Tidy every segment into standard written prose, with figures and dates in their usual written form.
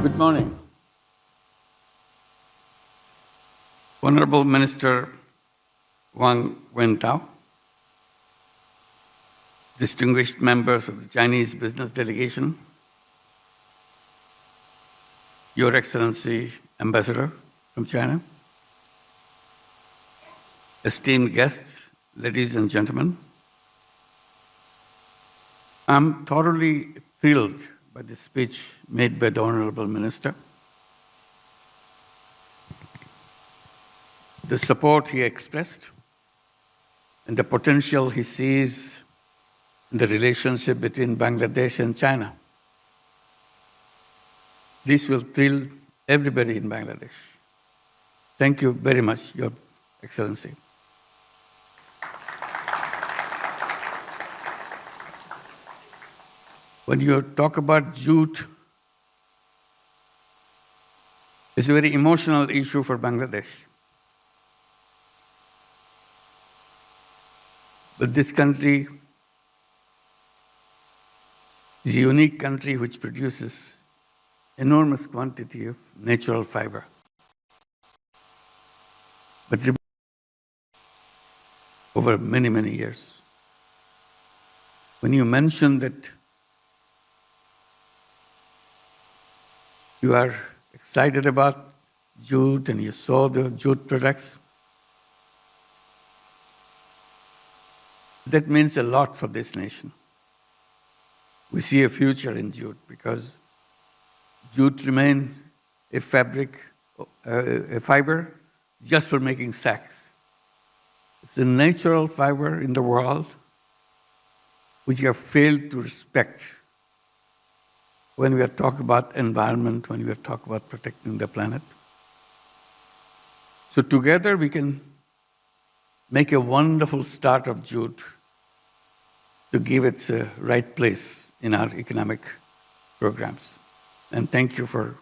Good morning. Honorable Minister Wang Wentao, distinguished members of the Chinese business delegation, Your Excellency Ambassador from China, esteemed guests, ladies and gentlemen, I'm thoroughly thrilled by the speech made by the Honorable Minister. The support he expressed and the potential he sees in the relationship between Bangladesh and China. This will thrill everybody in Bangladesh. Thank you very much, Your Excellency. When you talk about jute, it's a very emotional issue for Bangladesh. But this country is a unique country which produces enormous quantity of natural fiber. But over many, many years. When you mention that you are excited about jute and you saw the jute products, that means a lot for this nation. We see a future in jute because jute remains a fabric, a fiber just for making sacks. It's a natural fiber in the world which we have failed to respect when we are talking about environment, when we are talking about protecting the planet. So together we can make a wonderful start of jute to give it a right place in our economic programs. And thank you for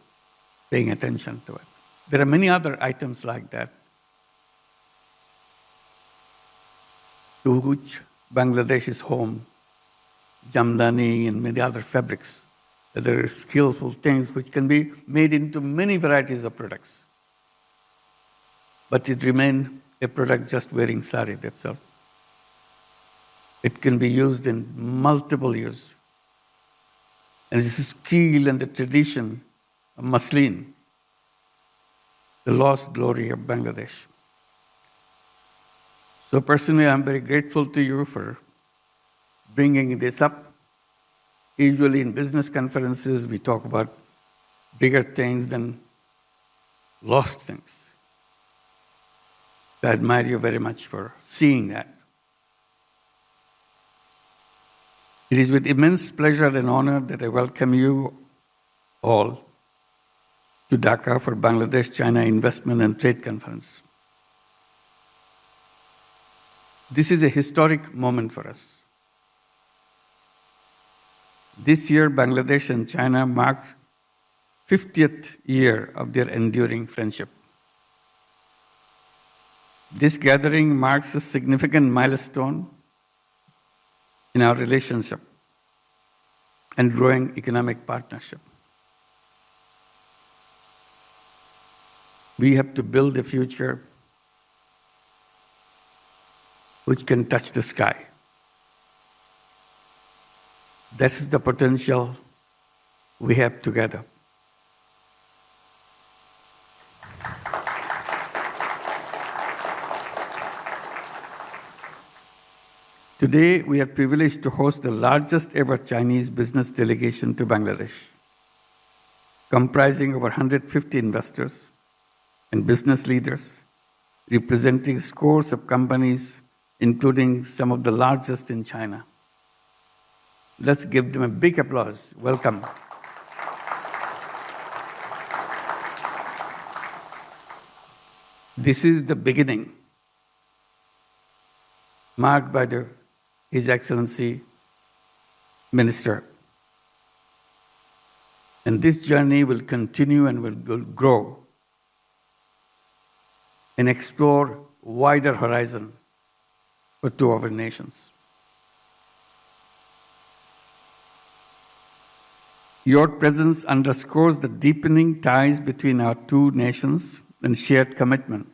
paying attention to it. There are many other items like that to which Bangladesh is home, jamdani and many other fabrics. There are skillful things which can be made into many varieties of products. But it remains a product just wearing sari, that's all. It can be used in multiple uses. And this is skill and the tradition of muslin, the lost glory of Bangladesh. So personally, I'm very grateful to you for bringing this up. Usually in business conferences, we talk about bigger things than lost things. I admire you very much for seeing that. It is with immense pleasure and honor that I welcome you all to Dhaka for Bangladesh-China Investment and Trade Conference. This is a historic moment for us. This year, Bangladesh and China marked 50th year of their enduring friendship. This gathering marks a significant milestone in our relationship and growing economic partnership. We have to build a future which can touch the sky. That is the potential we have together. Today, we are privileged to host the largest ever Chinese business delegation to Bangladesh, comprising over 150 investors and business leaders, representing scores of companies, including some of the largest in China. Let's give them a big applause. Welcome. This is the beginning, marked by His Excellency Minister. And this journey will continue and will grow and explore wider horizon for two of our nations. Your presence underscores the deepening ties between our two nations and shared commitment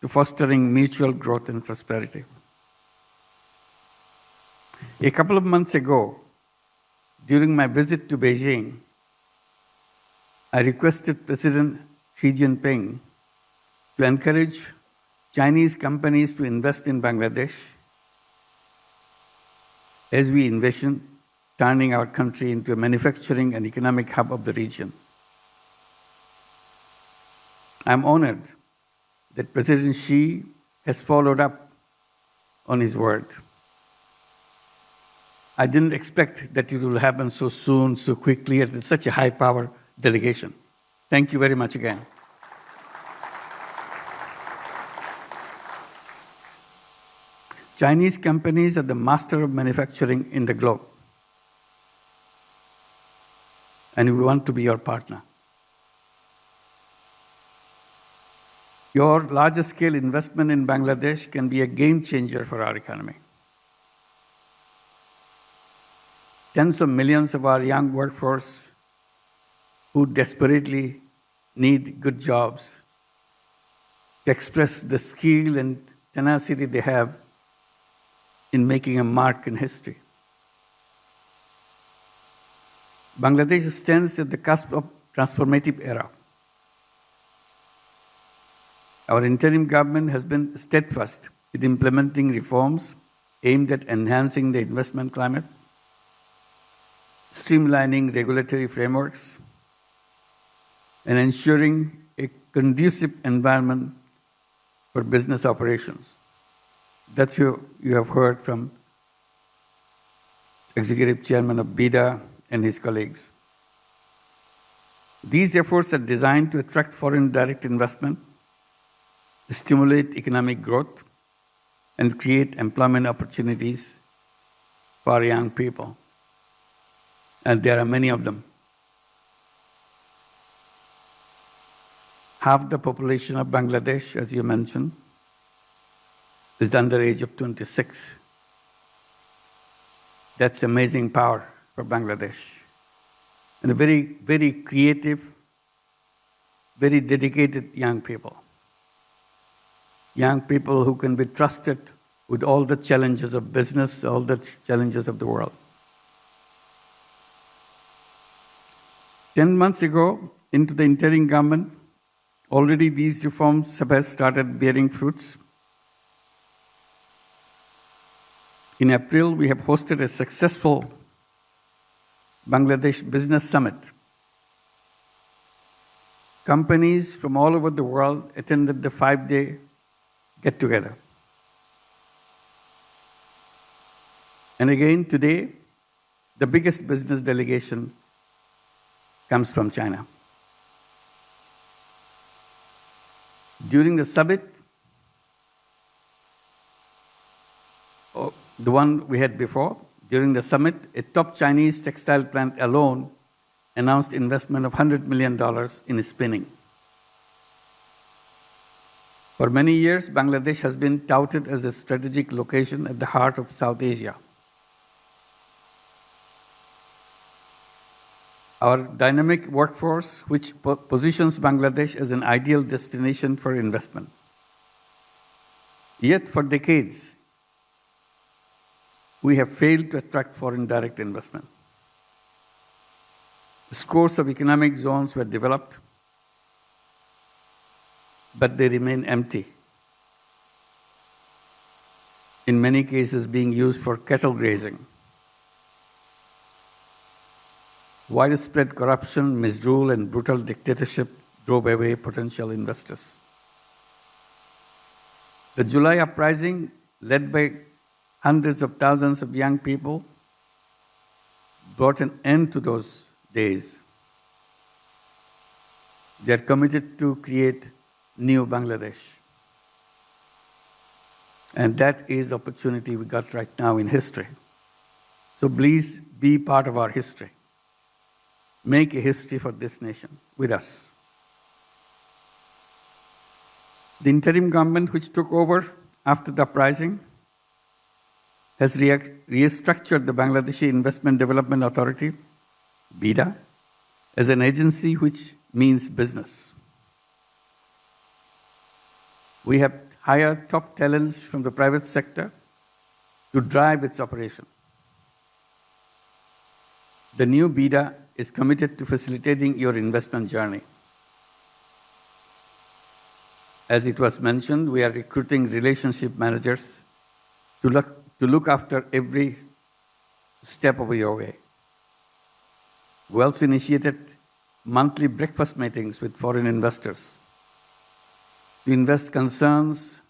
to fostering mutual growth and prosperity. A couple of months ago, during my visit to Beijing, I requested President Xi Jinping to encourage Chinese companies to invest in Bangladesh as we envision turning our country into a manufacturing and economic hub of the region. I'm honored that President Xi has followed up on his word. I didn't expect that it will happen so soon, so quickly, at such a high-power delegation. Thank you very much again. Chinese companies are the master of manufacturing in the globe, and we want to be your partner. Your larger-scale investment in Bangladesh can be a game changer for our economy. Tens of millions of our young workforce who desperately need good jobs to express the skill and tenacity they have in making a mark in history. Bangladesh stands at the cusp of transformative era. Our interim government has been steadfast in implementing reforms aimed at enhancing the investment climate, streamlining regulatory frameworks, and ensuring a conducive environment for business operations. That you have heard from Executive Chairman of BIDA and his colleagues. These efforts are designed to attract foreign direct investment, stimulate economic growth, and create employment opportunities for young people. And there are many of them. Half the population of Bangladesh, as you mentioned, is under the age of 26. That's amazing power for Bangladesh. And a very, very creative, very dedicated young people. Young people who can be trusted with all the challenges of business, all the challenges of the world. 10 months ago, into the interim government, already these reforms have started bearing fruits. In April, we have hosted a successful Bangladesh Business Summit. Companies from all over the world attended the 5-day get-together. And again, today, the biggest business delegation comes from China. During the summit, the one we had before, during the summit, a top Chinese textile plant alone announced investment of $100 million in spinning. For many years, Bangladesh has been touted as a strategic location at the heart of South Asia. Our dynamic workforce, which positions Bangladesh as an ideal destination for investment. Yet, for decades, we have failed to attract foreign direct investment. Scores of economic zones were developed, but they remain empty. In many cases, being used for cattle grazing. Widespread corruption, misrule, and brutal dictatorship drove away potential investors. The July uprising, led by hundreds of thousands of young people, brought an end to those days. They are committed to create new Bangladesh. And that is opportunity we got right now in history. So please be part of our history. Make a history for this nation with us. The interim government, which took over after the uprising, has restructured the Bangladeshi Investment Development Authority BIDA, as an agency which means business. We have hired top talents from the private sector to drive its operation. The new BIDA is committed to facilitating your investment journey. As it was mentioned, we are recruiting relationship managers to look after every step of your way. We also initiated monthly breakfast meetings with foreign investors to invest concerns,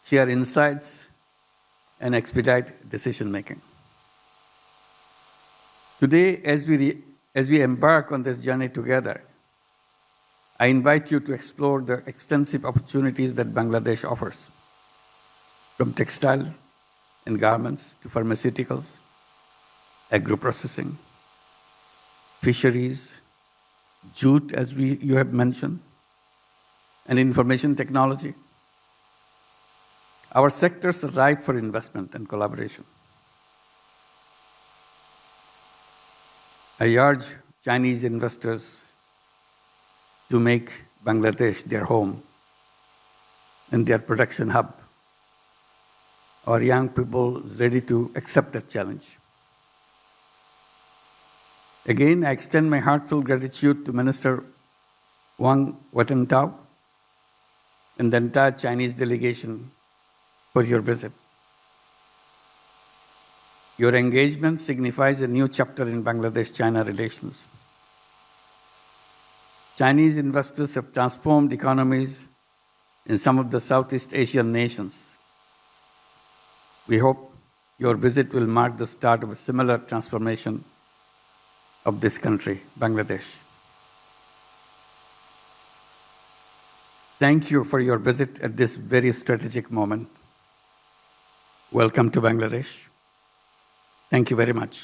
share insights, and expedite decision-making. Today, as we embark on this journey together, I invite you to explore the extensive opportunities that Bangladesh offers, from textile and garments to pharmaceuticals, agro-processing, fisheries, jute, as you have mentioned, and information technology. Our sectors are ripe for investment and collaboration. I urge Chinese investors to make Bangladesh their home and their production hub. Our young people are ready to accept that challenge. Again, I extend my heartfelt gratitude to Minister Wang Watantao and the entire Chinese delegation for your visit. Your engagement signifies a new chapter in Bangladesh-China relations. Chinese investors have transformed economies in some of the Southeast Asian nations. We hope your visit will mark the start of a similar transformation of this country, Bangladesh. Thank you for your visit at this very strategic moment. Welcome to Bangladesh. Thank you very much.